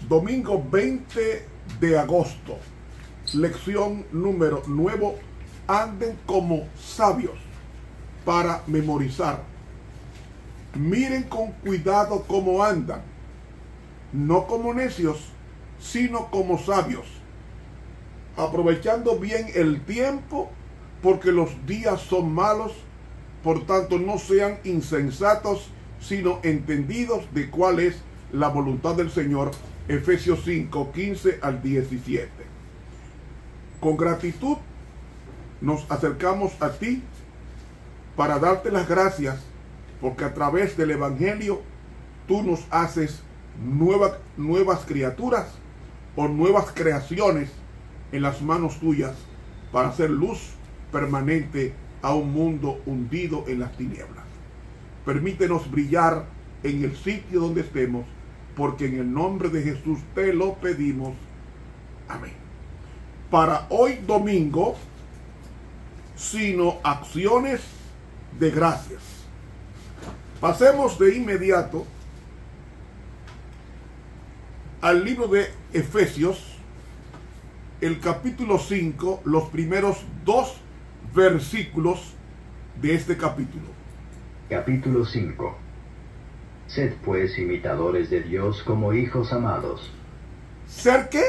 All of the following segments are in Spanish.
Domingo 20 de agosto. Lección número 9. Anden como sabios para memorizar. Miren con cuidado cómo andan, no como necios, sino como sabios, aprovechando bien el tiempo, porque los días son malos. Por tanto, no sean insensatos, sino entendidos de cuál es la voluntad del Señor. Efesios 5, 15 al 17. Con gratitud nos acercamos a ti para darte las gracias, porque a través del Evangelio tú nos haces nuevas criaturas o nuevas creaciones en las manos tuyas, para hacer luz permanente a un mundo hundido en las tinieblas. Permítenos brillar en el sitio donde estemos, porque en el nombre de Jesús te lo pedimos. Amén. Para hoy domingo, sino acciones de gracias. Pasemos de inmediato al libro de Efesios, el capítulo 5, los primeros 2 versículos de este capítulo. Capítulo 5. Sed pues imitadores de Dios como hijos amados. ¿Ser qué?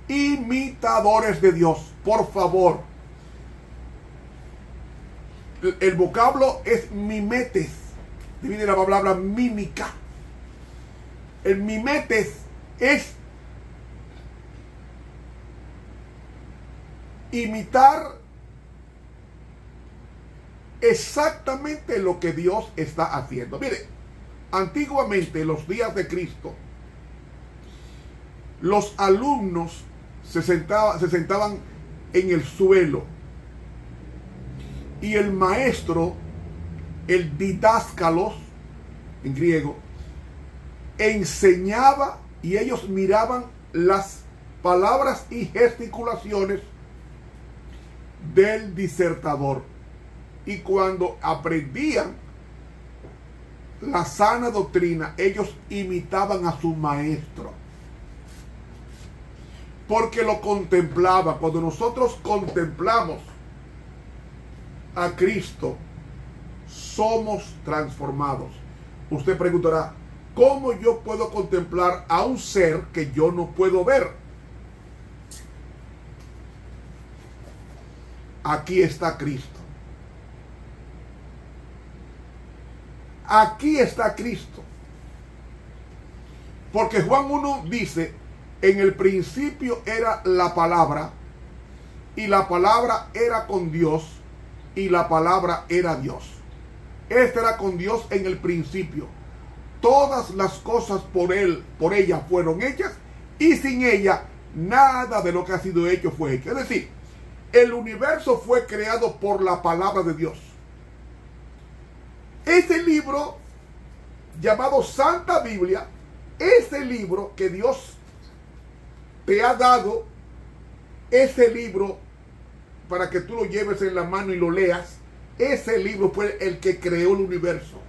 Imitadores de Dios. Por favor. El vocablo es mimetes. Viene la palabra mímica. El mimetes es imitar exactamente lo que Dios está haciendo. Mire, antiguamente, en los días de Cristo, los alumnos se sentaban en el suelo y el maestro, el didáscalos en griego, enseñaba, y ellos miraban las palabras y gesticulaciones del disertador. Y cuando aprendían la sana doctrina, ellos imitaban a su maestro, porque lo contemplaba. Cuando nosotros contemplamos a Cristo, somos transformados. Usted preguntará, ¿cómo yo puedo contemplar a un ser que yo no puedo ver? Aquí está Cristo. Aquí está Cristo. Porque Juan 1 dice, en el principio era la palabra, y la palabra era con Dios, y la palabra era Dios. Este era con Dios en el principio. Todas las cosas por él, por ella fueron hechas, y sin ella nada de lo que ha sido hecho fue hecho. Es decir, el universo fue creado por la palabra de Dios. Ese libro llamado Santa Biblia, ese libro que Dios te ha dado, ese libro para que tú lo lleves en la mano y lo leas, ese libro fue el que creó el universo.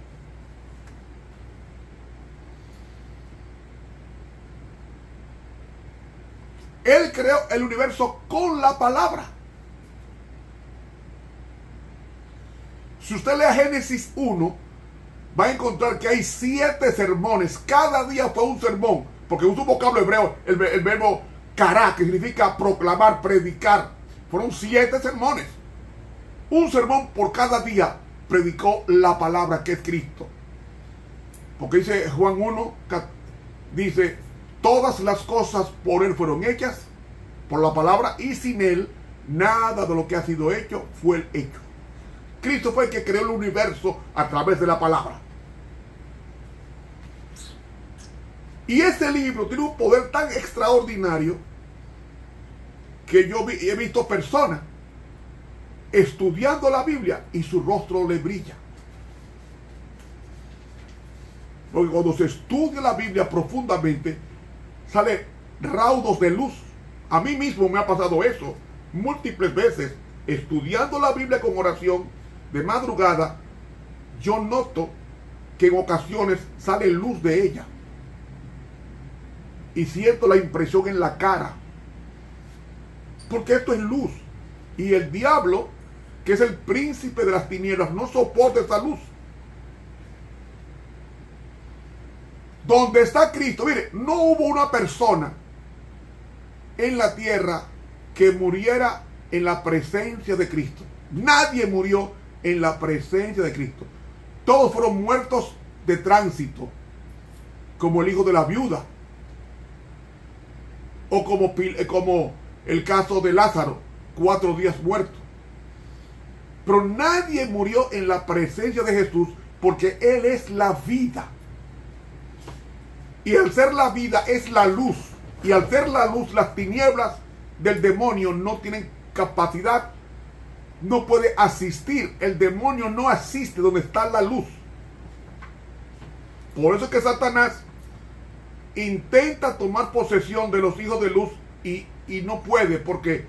Él creó el universo con la palabra. Si usted lee Génesis 1, va a encontrar que hay 7 sermones. Cada día fue un sermón, porque usa un vocablo hebreo, el verbo kará, que significa proclamar, predicar. Fueron 7 sermones. Un sermón por cada día predicó la palabra, que es Cristo. Porque dice Juan 1, dice, todas las cosas por él fueron hechas, por la palabra, y sin él nada de lo que ha sido hecho fue hecho. Cristo fue el que creó el universo a través de la palabra. Y este libro tiene un poder tan extraordinario que yo he visto personas estudiando la Biblia y su rostro le brilla. Porque cuando se estudia la Biblia profundamente, sale raudos de luz. A mí mismo me ha pasado eso múltiples veces. Estudiando la Biblia con oración de madrugada, yo noto que en ocasiones sale luz de ella. y siento la impresión en la cara. Porque esto es luz. Y el diablo, que es el príncipe de las tinieblas, no soporta esa luz. Donde está Cristo, mire, no hubo una persona en la tierra que muriera en la presencia de Cristo. Nadie murió en la presencia de Cristo. Todos fueron muertos de tránsito, como el hijo de la viuda, o como el caso de Lázaro, 4 días muerto. Pero nadie murió en la presencia de Jesús, porque Él es la vida. Y al ser la vida es la luz. Y al ser la luz, las tinieblas del demonio no tienen capacidad, no puede asistir. El demonio no asiste donde está la luz. Por eso es que Satanás intenta tomar posesión de los hijos de luz y no puede, porque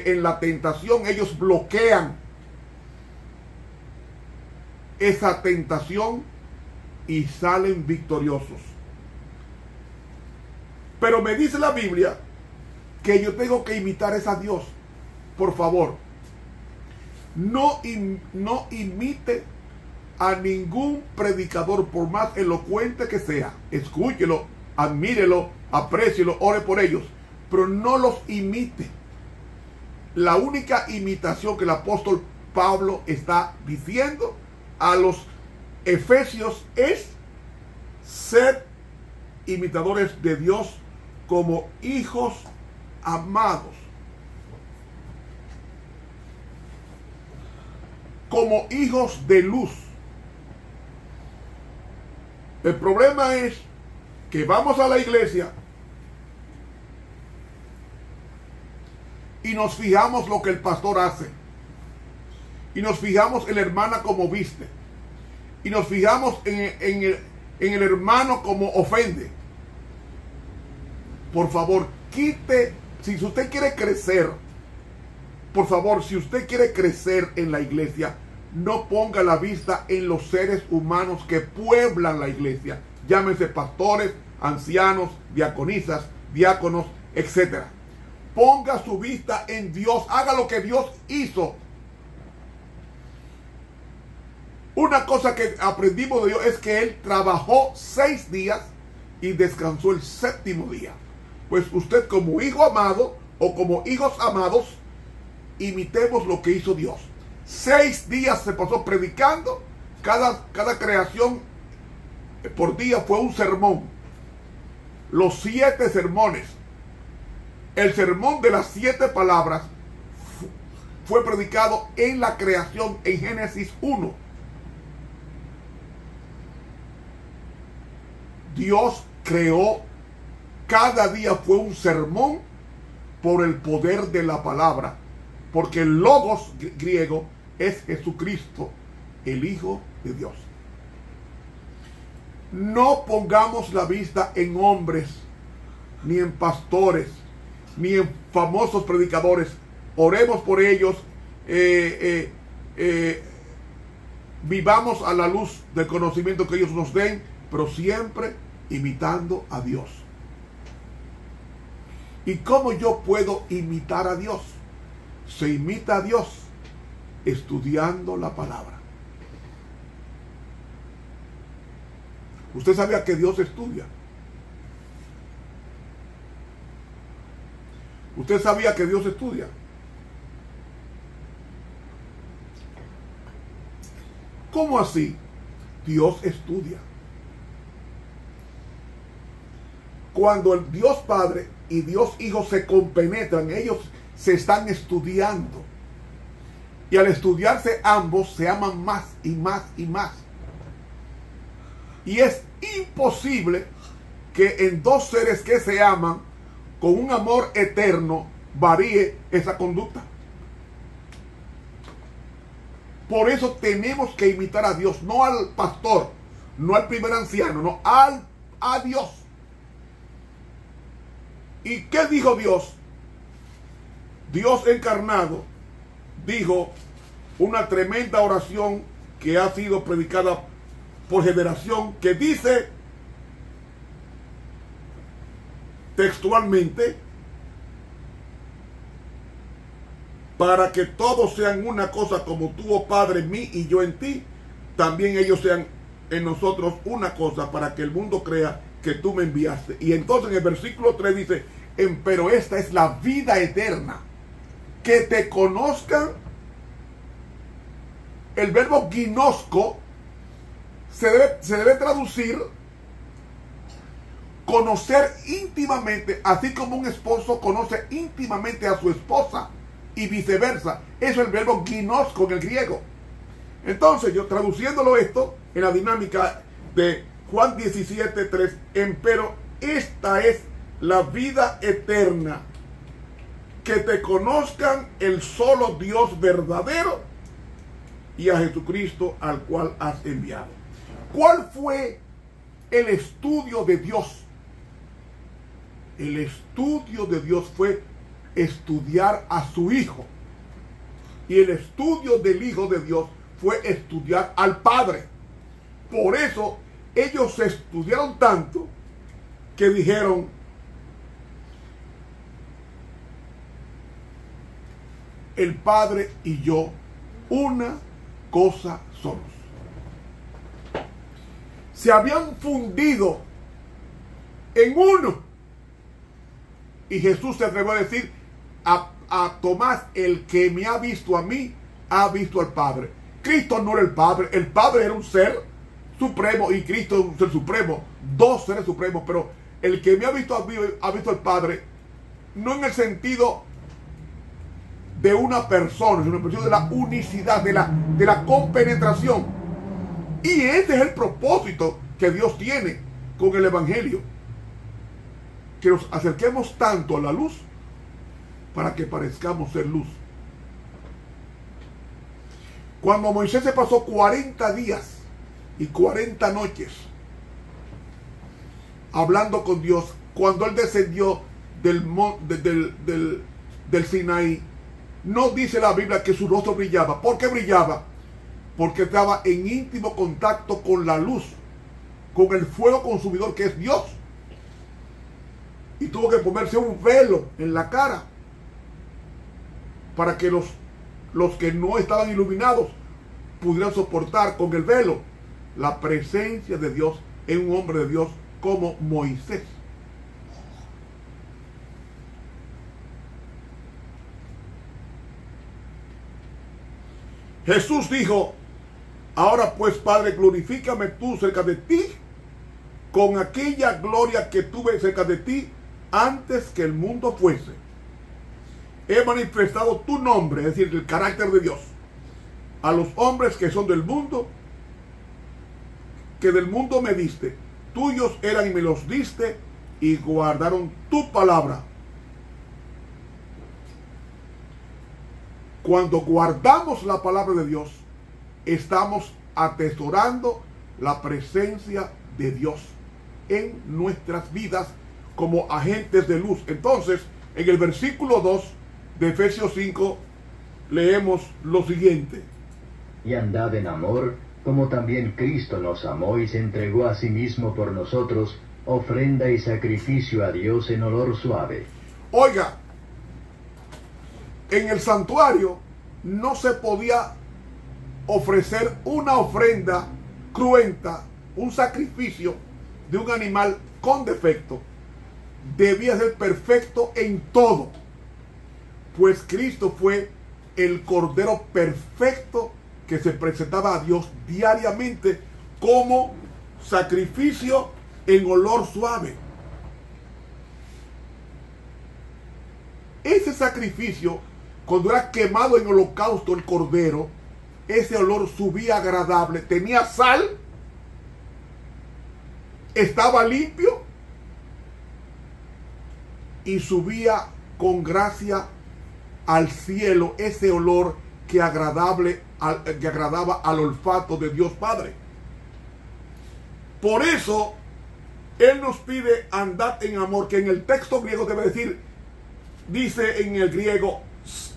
en la tentación ellos bloquean esa tentación y salen victoriosos. Pero me dice la Biblia que yo tengo que imitar a Dios. Por favor, no imite a ningún predicador, por más elocuente que sea. Escúchelo, admírelo, aprécielo, ore por ellos, pero no los imite. La única imitación que el apóstol Pablo está diciendo a los efesios es: sed imitadores de Dios como hijos amados, como hijos de luz. El problema es que vamos a la iglesia y nos fijamos lo que el pastor hace, y nos fijamos en la hermana como viste, y nos fijamos en el hermano como ofende. Por favor, quite, si usted quiere crecer, por favor, si usted quiere crecer en la iglesia, no ponga la vista en los seres humanos que pueblan la iglesia. Llámense pastores, ancianos, diaconisas, diáconos, etc. Ponga su vista en Dios. Haga lo que Dios hizo. Una cosa que aprendimos de Dios es que Él trabajó 6 días y descansó el 7º día. Pues usted, como hijo amado o como hijos amados, imitemos lo que hizo Dios. 6 días se pasó predicando. Cada creación por día fue un sermón. Los 7 sermones. El sermón de las 7 palabras fue predicado en la creación en Génesis 1. Dios creó, cada día fue un sermón por el poder de la palabra, porque el logos griego es Jesucristo, el Hijo de Dios. No pongamos la vista en hombres, ni en pastores, ni en famosos predicadores. Oremos por ellos, vivamos a la luz del conocimiento que ellos nos den, pero siempre imitando a Dios. ¿Y cómo yo puedo imitar a Dios? Se imita a Dios estudiando la palabra. ¿Usted sabía que Dios estudia? ¿Usted sabía que Dios estudia? ¿Cómo así? Dios estudia. Cuando el Dios Padre y Dios Hijo se compenetran, ellos se están estudiando. Y al estudiarse ambos se aman más y más y más. Y es imposible que en 2 seres que se aman con un amor eterno varíe esa conducta. Por eso tenemos que imitar a Dios, no al pastor, no al primer anciano, no, a Dios. ¿Y qué dijo Dios? Dios encarnado dijo una tremenda oración que ha sido predicada por generación, que dice: textualmente, para que todos sean una cosa como tú, oh Padre, en mí y yo en ti, también ellos sean en nosotros una cosa, para que el mundo crea que tú me enviaste. Y entonces en el versículo 3 dice, pero esta es la vida eterna, que te conozcan. El verbo ginosko se debe traducir conocer íntimamente, así como un esposo conoce íntimamente a su esposa y viceversa. Eso es el verbo ginosko en el griego. Entonces, yo traduciéndolo esto en la dinámica de Juan 17:3, empero esta es la vida eterna, que te conozcan el solo Dios verdadero y a Jesucristo al cual has enviado. ¿Cuál fue el estudio de Dios? El estudio de Dios fue estudiar a su Hijo. Y el estudio del Hijo de Dios fue estudiar al Padre. Por eso ellos se estudiaron tanto que dijeron, el Padre y yo, una cosa somos. Se habían fundido en uno. Y Jesús se atrevió a decir a Tomás, el que me ha visto a mí, ha visto al Padre. Cristo no era el Padre era un ser supremo y Cristo es un ser supremo, dos seres supremos, pero el que me ha visto al Padre, no en el sentido de una persona, sino en el sentido de la unicidad, de la compenetración. Y ese es el propósito que Dios tiene con el Evangelio, que nos acerquemos tanto a la luz para que parezcamos ser luz. Cuando Moisés se pasó 40 días y 40 noches hablando con Dios, cuando él descendió del Sinaí, no dice la Biblia que su rostro brillaba. ¿Por qué brillaba? Porque estaba en íntimo contacto con la luz, con el fuego consumidor que es Dios. Y tuvo que ponerse un velo en la cara para que los que no estaban iluminados pudieran soportar con el velo la presencia de Dios en un hombre de Dios como Moisés. Jesús dijo, ahora pues, Padre, glorifícame tú cerca de ti con aquella gloria que tuve cerca de ti antes que el mundo fuese. He manifestado tu nombre, es decir, el carácter de Dios, a los hombres que son del mundo, que del mundo me diste. Tuyos eran y me los diste, y guardaron tu palabra. Cuando guardamos la palabra de Dios, estamos atesorando la presencia de Dios en nuestras vidas como agentes de luz. Entonces, en el versículo 2 de Efesios 5, leemos lo siguiente. Y andad en amor, como también Cristo nos amó y se entregó a sí mismo por nosotros, ofrenda y sacrificio a Dios en olor suave. Oiga, en el santuario no se podía ofrecer una ofrenda cruenta, un sacrificio de un animal con defecto. Debía ser perfecto en todo, pues Cristo fue el Cordero perfecto que se presentaba a Dios diariamente como sacrificio en olor suave. Ese sacrificio, cuando era quemado en holocausto el cordero, ese olor subía agradable, tenía sal, estaba limpio y subía con gracia al cielo, ese olor que agradaba al olfato de Dios Padre. Por eso Él nos pide andar en amor, que en el texto griego debe decir, dice en el griego,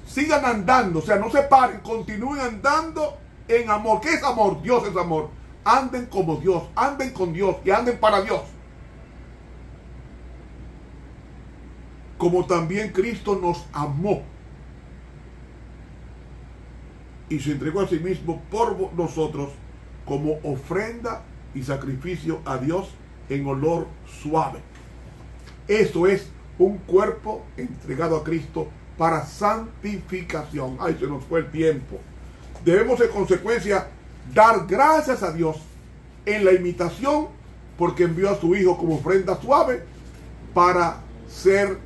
sigan andando, o sea, no se paren, continúen andando en amor. ¿Qué es amor? Dios es amor. Anden como Dios, anden con Dios y anden para Dios. como también Cristo nos amó y se entregó a sí mismo por nosotros como ofrenda y sacrificio a Dios en olor suave. Eso es un cuerpo entregado a Cristo para santificación. Ay, se nos fue el tiempo. Debemos en consecuencia dar gracias a Dios en la imitación, porque envió a su Hijo como ofrenda suave para ser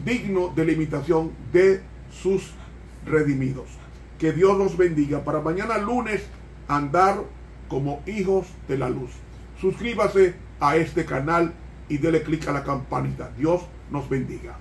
digno de la imitación de sus redimidos. Que Dios los bendiga. Para mañana lunes, andar como hijos de la luz. Suscríbase a este canal y dele clic a la campanita. Dios nos bendiga.